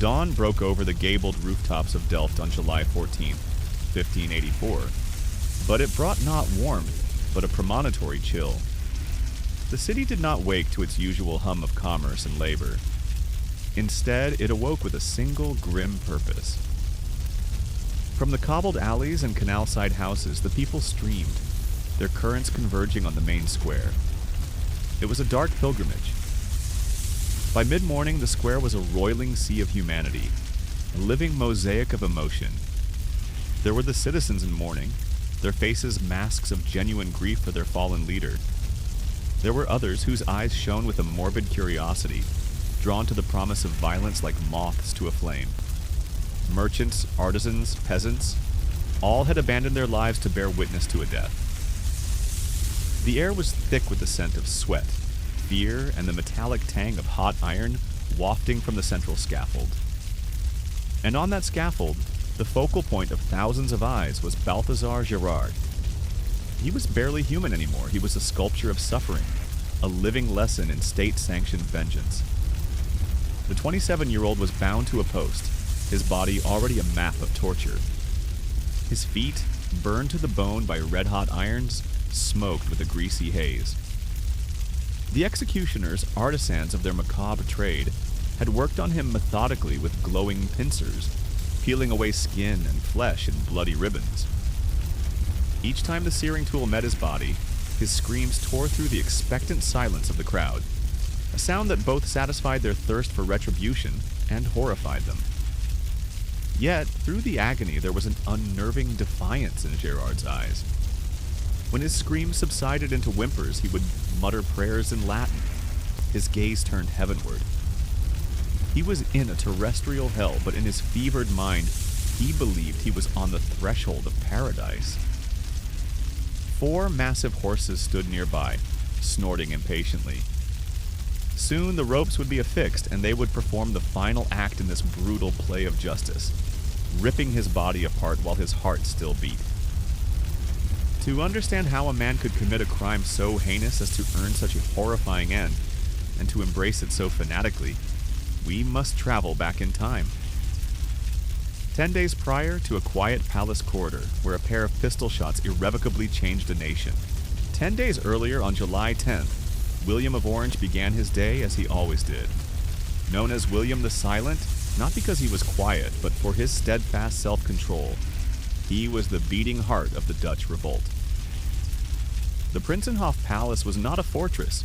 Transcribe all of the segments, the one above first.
Dawn broke over the gabled rooftops of Delft on July 14, 1584, but it brought not warmth, but a premonitory chill. The city did not wake to its usual hum of commerce and labor. Instead, it awoke with a single grim purpose. From the cobbled alleys and canal-side houses, the people streamed, their currents converging on the main square. It was a dark pilgrimage. By mid-morning, the square was a roiling sea of humanity, a living mosaic of emotion. There were the citizens in mourning, their faces masks of genuine grief for their fallen leader. There were others whose eyes shone with a morbid curiosity, drawn to the promise of violence like moths to a flame. Merchants, artisans, peasants, all had abandoned their lives to bear witness to a death. The air was thick with the scent of sweat, fear, and the metallic tang of hot iron wafting from the central scaffold. And on that scaffold, the focal point of thousands of eyes, was Balthasar Gérard. He was barely human anymore. He was a sculpture of suffering, a living lesson in state-sanctioned vengeance. The 27-year-old was bound to a post, his body already a map of torture. His feet, burned to the bone by red-hot irons, smoked with a greasy haze. The executioners, artisans of their macabre trade, had worked on him methodically with glowing pincers, peeling away skin and flesh in bloody ribbons. Each time the searing tool met his body, his screams tore through the expectant silence of the crowd, a sound that both satisfied their thirst for retribution and horrified them. Yet, through the agony, there was an unnerving defiance in Gérard's eyes. When his screams subsided into whimpers, he would mutter prayers in Latin, his gaze turned heavenward. He was in a terrestrial hell, but in his fevered mind, he believed he was on the threshold of paradise. 4 massive horses stood nearby, snorting impatiently. Soon the ropes would be affixed, and they would perform the final act in this brutal play of justice, ripping his body apart while his heart still beat. To understand how a man could commit a crime so heinous as to earn such a horrifying end, and to embrace it so fanatically, we must travel back in time. 10 days prior to a quiet palace corridor where a pair of pistol shots irrevocably changed a nation. 10 days earlier, on July 10th, William of Orange began his day as he always did. Known as William the Silent, not because he was quiet, but for his steadfast self-control. He was the beating heart of the Dutch revolt. The Prinsenhof Palace was not a fortress,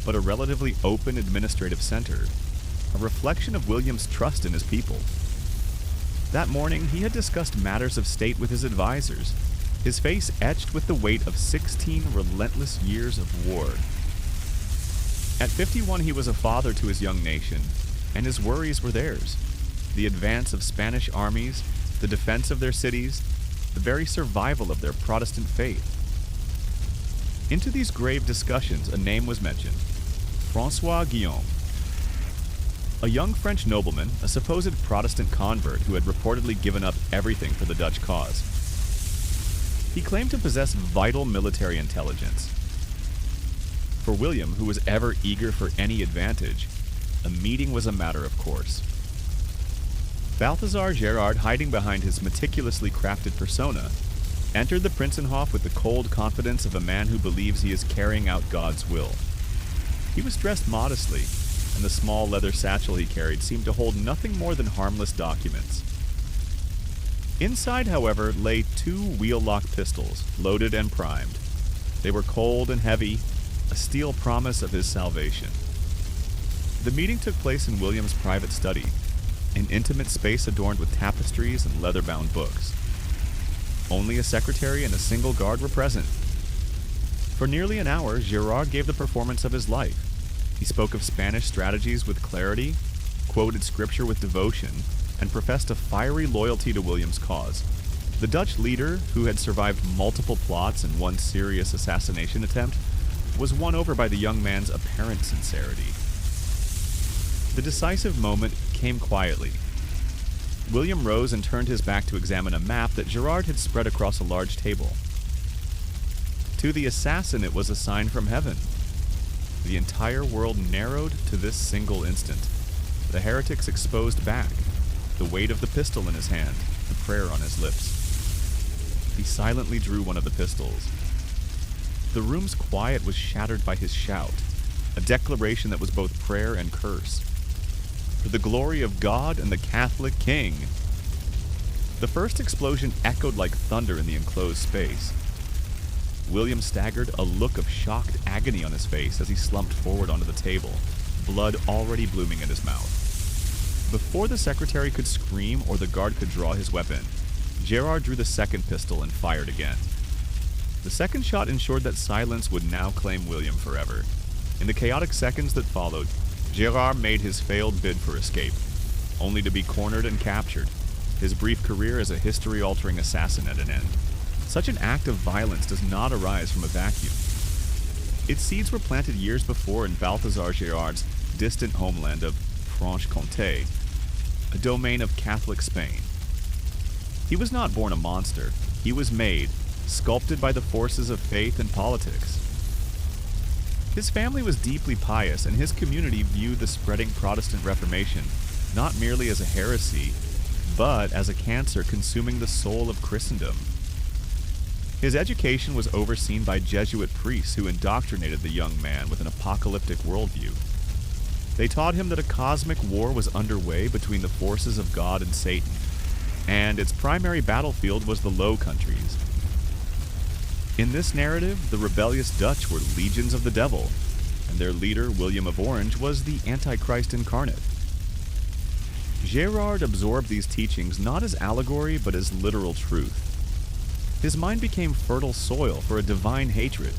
but a relatively open administrative center, a reflection of William's trust in his people. That morning, he had discussed matters of state with his advisors, his face etched with the weight of 16 relentless years of war. At 51, he was a father to his young nation, and his worries were theirs. The advance of Spanish armies, the defense of their cities, the very survival of their Protestant faith. Into these grave discussions, a name was mentioned: François Guillaume. A young French nobleman, a supposed Protestant convert who had reportedly given up everything for the Dutch cause. He claimed to possess vital military intelligence. For William, who was ever eager for any advantage, a meeting was a matter of course. Balthasar Gérard, hiding behind his meticulously crafted persona, entered the Prinsenhof with the cold confidence of a man who believes he is carrying out God's will. He was dressed modestly, and the small leather satchel he carried seemed to hold nothing more than harmless documents. Inside, however, lay 2 wheel-lock pistols, loaded and primed. They were cold and heavy, a steel promise of his salvation. The meeting took place in William's private study, an intimate space adorned with tapestries and leather-bound books. Only a secretary and a single guard were present. For nearly an hour, Gérard gave the performance of his life. He spoke of Spanish strategies with clarity, quoted scripture with devotion, and professed a fiery loyalty to William's cause. The Dutch leader, who had survived multiple plots and one serious assassination attempt, was won over by the young man's apparent sincerity. The decisive moment came quietly. William rose and turned his back to examine a map that Gérard had spread across a large table. To the assassin, it was a sign from heaven. The entire world narrowed to this single instant. The heretics exposed back, the weight of the pistol in his hand, the prayer on his lips. He silently drew one of the pistols. The room's quiet was shattered by his shout, a declaration that was both prayer and curse. For the glory of God and the Catholic King! The first explosion echoed like thunder in the enclosed space. William staggered, a look of shocked agony on his face as he slumped forward onto the table, blood already blooming in his mouth. Before the secretary could scream or the guard could draw his weapon, Gérard drew the second pistol and fired again. The second shot ensured that silence would now claim William forever. In the chaotic seconds that followed, Gérard made his failed bid for escape, only to be cornered and captured, his brief career as a history-altering assassin at an end. Such an act of violence does not arise from a vacuum. Its seeds were planted years before in Balthasar Gérard's distant homeland of Franche-Comté, a domain of Catholic Spain. He was not born a monster. He was made, sculpted by the forces of faith and politics. His family was deeply pious, and his community viewed the spreading Protestant Reformation not merely as a heresy, but as a cancer consuming the soul of Christendom. His education was overseen by Jesuit priests who indoctrinated the young man with an apocalyptic worldview. They taught him that a cosmic war was underway between the forces of God and Satan, and its primary battlefield was the Low Countries. In this narrative, the rebellious Dutch were legions of the devil, and their leader, William of Orange, was the Antichrist incarnate. Gérard absorbed these teachings not as allegory, but as literal truth. His mind became fertile soil for a divine hatred.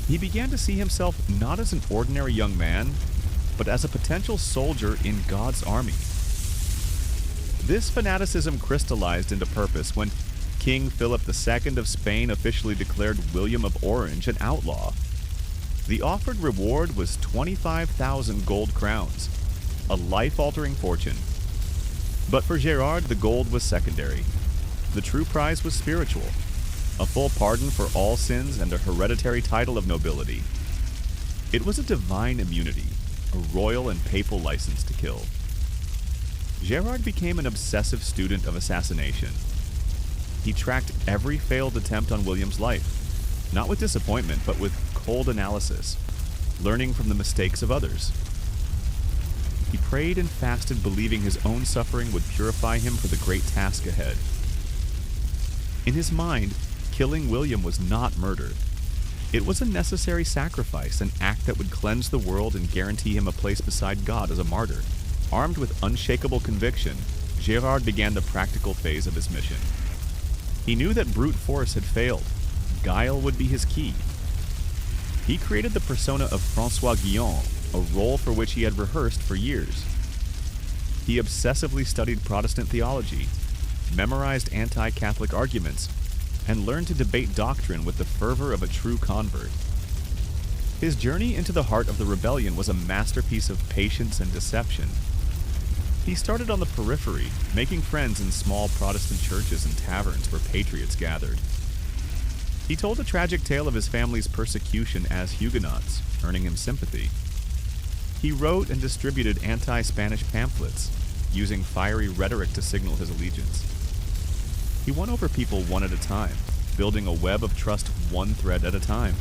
He began to see himself not as an ordinary young man, but as a potential soldier in God's army. This fanaticism crystallized into purpose when King Philip II of Spain officially declared William of Orange an outlaw. The offered reward was 25,000 gold crowns, a life-altering fortune. But for Gérard, the gold was secondary. The true prize was spiritual, a full pardon for all sins and a hereditary title of nobility. It was a divine immunity, a royal and papal license to kill. Gérard became an obsessive student of assassination. He tracked every failed attempt on William's life, not with disappointment, but with cold analysis, learning from the mistakes of others. He prayed and fasted, believing his own suffering would purify him for the great task ahead. In his mind, killing William was not murder. It was a necessary sacrifice, an act that would cleanse the world and guarantee him a place beside God as a martyr. Armed with unshakable conviction, Gérard began the practical phase of his mission. He knew that brute force had failed. Guile would be his key. He created the persona of François Guillon, a role for which he had rehearsed for years. He obsessively studied Protestant theology, memorized anti-Catholic arguments, and learned to debate doctrine with the fervor of a true convert. His journey into the heart of the rebellion was a masterpiece of patience and deception. He started on the periphery, making friends in small Protestant churches and taverns where patriots gathered. He told a tragic tale of his family's persecution as Huguenots, earning him sympathy. He wrote and distributed anti-Spanish pamphlets, using fiery rhetoric to signal his allegiance. He won over people one at a time, building a web of trust one thread at a time.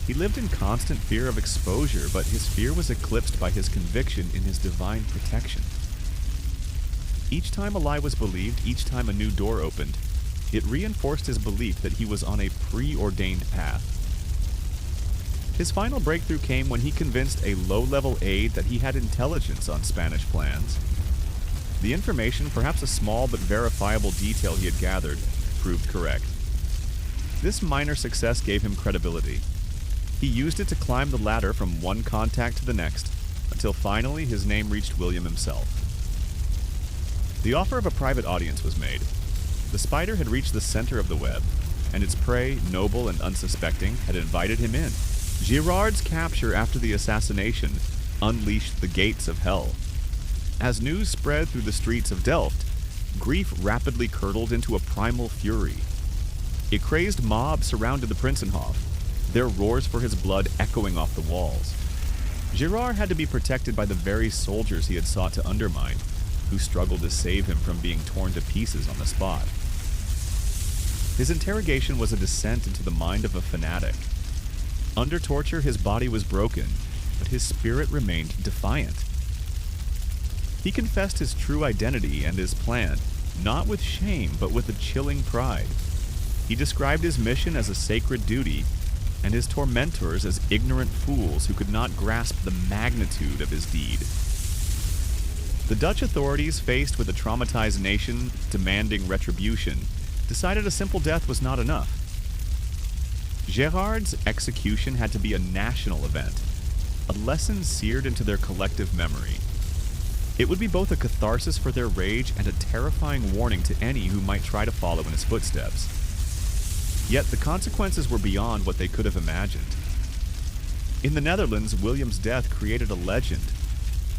He lived in constant fear of exposure, but his fear was eclipsed by his conviction in his divine protection. Each time a lie was believed, each time a new door opened, it reinforced his belief that he was on a preordained path. His final breakthrough came when he convinced a low-level aide that he had intelligence on Spanish plans. The information, perhaps a small but verifiable detail he had gathered, proved correct. This minor success gave him credibility. He used it to climb the ladder from one contact to the next, until finally his name reached William himself. The offer of a private audience was made. The spider had reached the center of the web, and its prey, noble and unsuspecting, had invited him in. Gérard's capture after the assassination unleashed the gates of hell. As news spread through the streets of Delft, grief rapidly curdled into a primal fury. A crazed mob surrounded the Prinsenhof, their roars for his blood echoing off the walls. Gérard had to be protected by the very soldiers he had sought to undermine. who struggled to save him from being torn to pieces on the spot. His interrogation was a descent into the mind of a fanatic. Under torture, his body was broken, but his spirit remained defiant. He confessed his true identity and his plan, not with shame, but with a chilling pride. He described his mission as a sacred duty, and his tormentors as ignorant fools who could not grasp the magnitude of his deed. The Dutch authorities, faced with a traumatized nation demanding retribution, decided a simple death was not enough. Gérard's execution had to be a national event, a lesson seared into their collective memory. It would be both a catharsis for their rage and a terrifying warning to any who might try to follow in his footsteps. Yet the consequences were beyond what they could have imagined. In the Netherlands, William's death created a legend.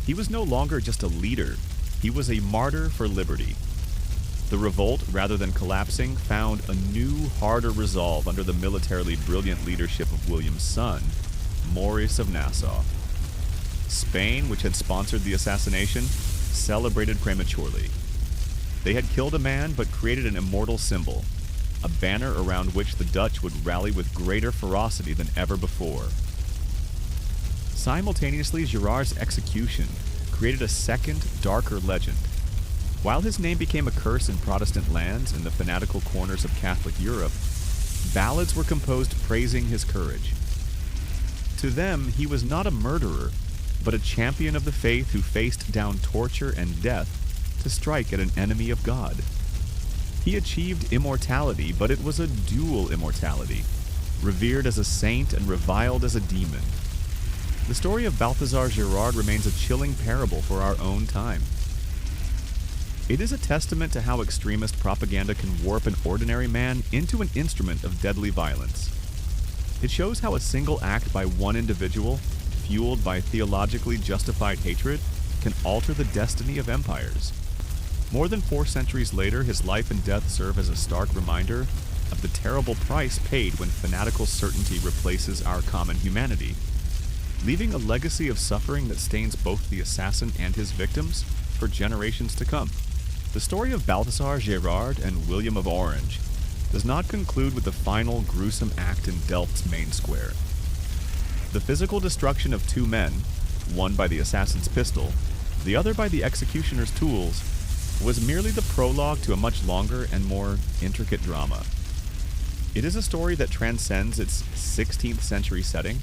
He was no longer just a leader, he was a martyr for liberty. The revolt, rather than collapsing, found a new, harder resolve under the militarily brilliant leadership of William's son, Maurice of Nassau. Spain, which had sponsored the assassination, celebrated prematurely. They had killed a man but created an immortal symbol, a banner around which the Dutch would rally with greater ferocity than ever before. Simultaneously, Gérard's execution created a second, darker legend. While his name became a curse in Protestant lands and the fanatical corners of Catholic Europe, ballads were composed praising his courage. To them, he was not a murderer, but a champion of the faith who faced down torture and death to strike at an enemy of God. He achieved immortality, but it was a dual immortality, revered as a saint and reviled as a demon. The story of Balthasar Gérard remains a chilling parable for our own time. It is a testament to how extremist propaganda can warp an ordinary man into an instrument of deadly violence. It shows how a single act by one individual, fueled by theologically justified hatred, can alter the destiny of empires. More than 4 centuries later, his life and death serve as a stark reminder of the terrible price paid when fanatical certainty replaces our common humanity, leaving a legacy of suffering that stains both the assassin and his victims for generations to come. The story of Balthasar Gérard and William of Orange does not conclude with the final gruesome act in Delft's main square. The physical destruction of 2 men, one by the assassin's pistol, the other by the executioner's tools, was merely the prologue to a much longer and more intricate drama. It is a story that transcends its 16th century setting,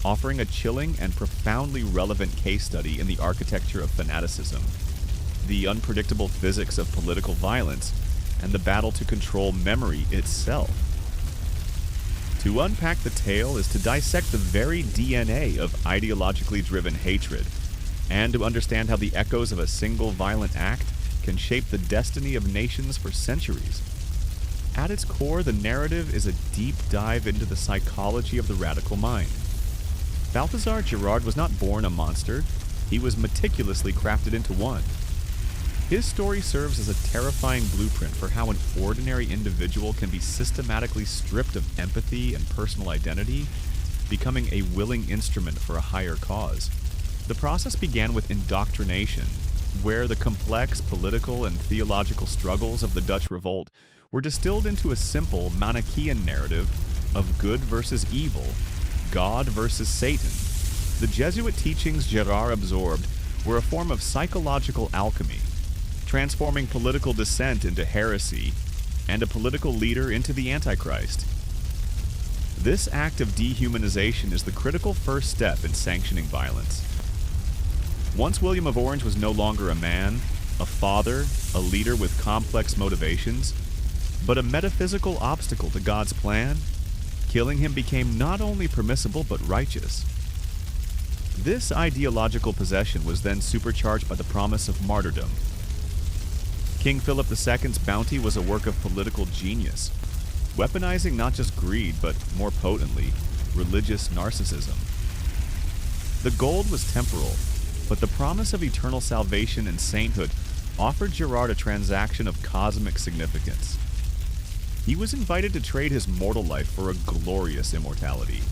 offering a chilling and profoundly relevant case study in the architecture of fanaticism, the unpredictable physics of political violence, and the battle to control memory itself. To unpack the tale is to dissect the very DNA of ideologically driven hatred, and to understand how the echoes of a single violent act can shape the destiny of nations for centuries. At its core, the narrative is a deep dive into the psychology of the radical mind. Balthasar Gérard was not born a monster, he was meticulously crafted into one. His story serves as a terrifying blueprint for how an ordinary individual can be systematically stripped of empathy and personal identity, becoming a willing instrument for a higher cause. The process began with indoctrination, where the complex political and theological struggles of the Dutch revolt were distilled into a simple Manichaean narrative of good versus evil, God versus Satan. The Jesuit teachings Gérard absorbed were a form of psychological alchemy, transforming political dissent into heresy and a political leader into the Antichrist. This act of dehumanization is the critical first step in sanctioning violence. Once William of Orange was no longer a man, a father, a leader with complex motivations, but a metaphysical obstacle to God's plan, killing him became not only permissible but righteous. This ideological possession was then supercharged by the promise of martyrdom. King Philip II's bounty was a work of political genius, weaponizing not just greed, but more potently, religious narcissism. The gold was temporal, but the promise of eternal salvation and sainthood offered Gérard a transaction of cosmic significance. He was invited to trade his mortal life for a glorious immortality.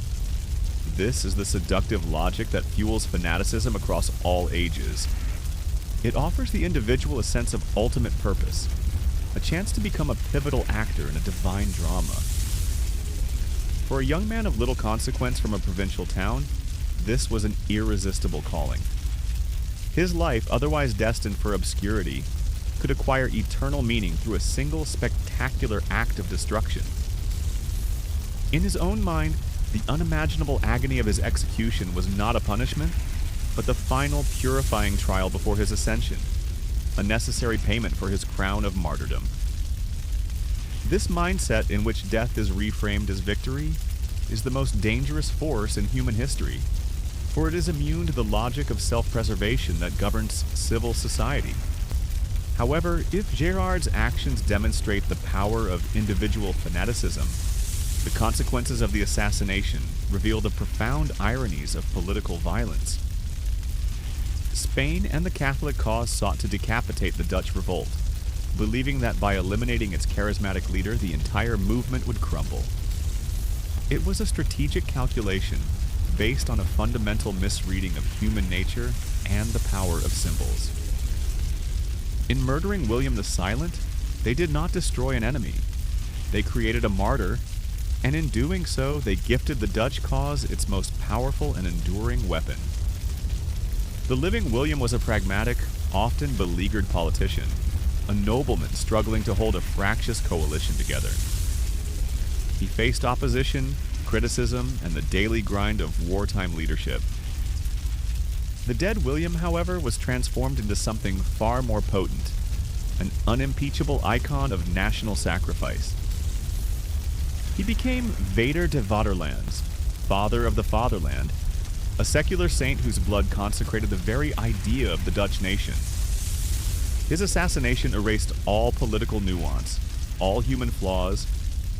This is the seductive logic that fuels fanaticism across all ages. It offers the individual a sense of ultimate purpose, a chance to become a pivotal actor in a divine drama. For a young man of little consequence from a provincial town, this was an irresistible calling. His life, otherwise destined for obscurity, could acquire eternal meaning through a single spectacular act of destruction. In his own mind, the unimaginable agony of his execution was not a punishment, but the final purifying trial before his ascension, a necessary payment for his crown of martyrdom. This mindset in which death is reframed as victory is the most dangerous force in human history, for it is immune to the logic of self-preservation that governs civil society. However, if Gérard's actions demonstrate the power of individual fanaticism, the consequences of the assassination reveal the profound ironies of political violence. Spain and the Catholic cause sought to decapitate the Dutch revolt, believing that by eliminating its charismatic leader, the entire movement would crumble. It was a strategic calculation based on a fundamental misreading of human nature and the power of symbols. In murdering William the Silent, they did not destroy an enemy. They created a martyr, and in doing so, they gifted the Dutch cause its most powerful and enduring weapon. The living William was a pragmatic, often beleaguered politician, a nobleman struggling to hold a fractious coalition together. He faced opposition, criticism, and the daily grind of wartime leadership. The dead William, however, was transformed into something far more potent, an unimpeachable icon of national sacrifice. He became Vader de Vaderlands, Father of the Fatherland, a secular saint whose blood consecrated the very idea of the Dutch nation. His assassination erased all political nuance, all human flaws,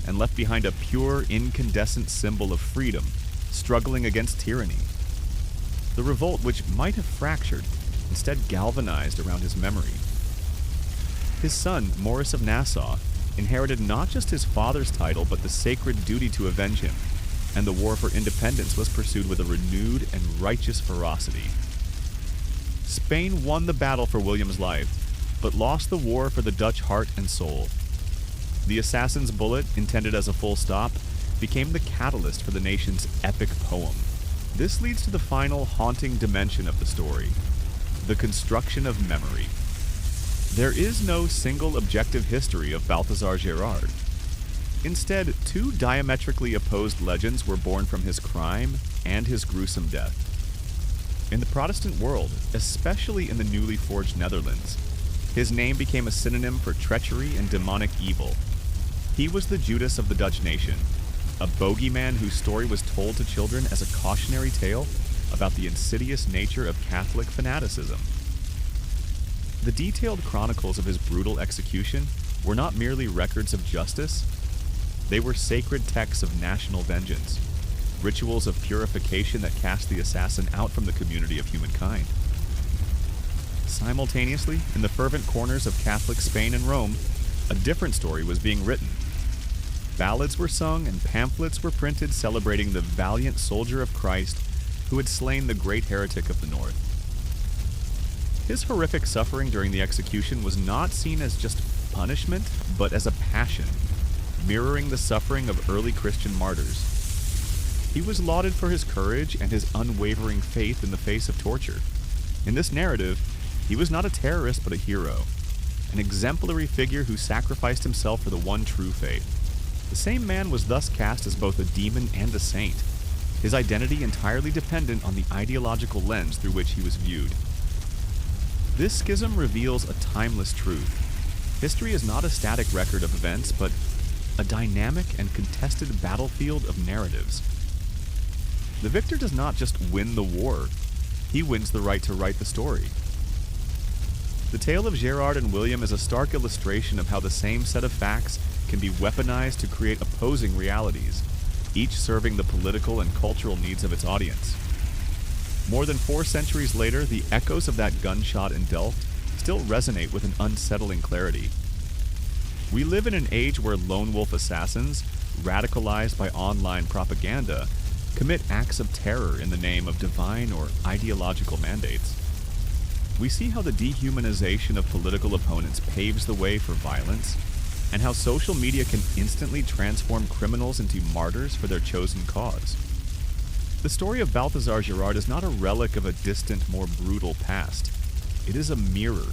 and left behind a pure, incandescent symbol of freedom, struggling against tyranny. The revolt, which might have fractured, instead galvanized around his memory. His son, Maurice of Nassau, inherited not just his father's title, but the sacred duty to avenge him, and the war for independence was pursued with a renewed and righteous ferocity. Spain won the battle for William's life, but lost the war for the Dutch heart and soul. The assassin's bullet, intended as a full stop, became the catalyst for the nation's epic poem. This leads to the final haunting dimension of the story, the construction of memory. There is no single objective history of Balthasar Gérard. Instead, two diametrically opposed legends were born from his crime and his gruesome death. In the Protestant world, especially in the newly forged Netherlands, his name became a synonym for treachery and demonic evil. He was the Judas of the Dutch nation, a bogeyman whose story was told to children as a cautionary tale about the insidious nature of Catholic fanaticism. The detailed chronicles of his brutal execution were not merely records of justice. They were sacred texts of national vengeance, rituals of purification that cast the assassin out from the community of humankind. Simultaneously, in the fervent corners of Catholic Spain and Rome, a different story was being written. Ballads were sung and pamphlets were printed celebrating the valiant soldier of Christ who had slain the great heretic of the North. His horrific suffering during the execution was not seen as just punishment, but as a passion, mirroring the suffering of early Christian martyrs. He was lauded for his courage and his unwavering faith in the face of torture. In this narrative, he was not a terrorist but a hero, an exemplary figure who sacrificed himself for the one true faith. The same man was thus cast as both a demon and a saint, his identity entirely dependent on the ideological lens through which he was viewed. This schism reveals a timeless truth. History is not a static record of events, but a dynamic and contested battlefield of narratives. The victor does not just win the war, he wins the right to write the story. The tale of Gérard and William is a stark illustration of how the same set of facts can be weaponized to create opposing realities, each serving the political and cultural needs of its audience. More than 4 centuries later, the echoes of that gunshot in Delft still resonate with an unsettling clarity. We live in an age where lone wolf assassins, radicalized by online propaganda, commit acts of terror in the name of divine or ideological mandates. we see how the dehumanization of political opponents paves the way for violence, and how social media can instantly transform criminals into martyrs for their chosen cause. The story of Balthasar Gérard is not a relic of a distant, more brutal past. It is a mirror.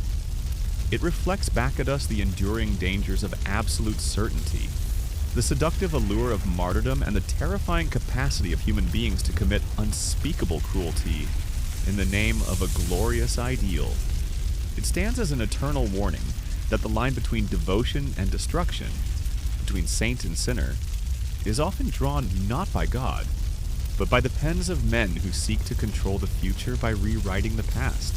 It reflects back at us the enduring dangers of absolute certainty, the seductive allure of martyrdom, and the terrifying capacity of human beings to commit unspeakable cruelty in the name of a glorious ideal. It stands as an eternal warning that the line between devotion and destruction, between saint and sinner, is often drawn not by God, but by the pens of men who seek to control the future by rewriting the past.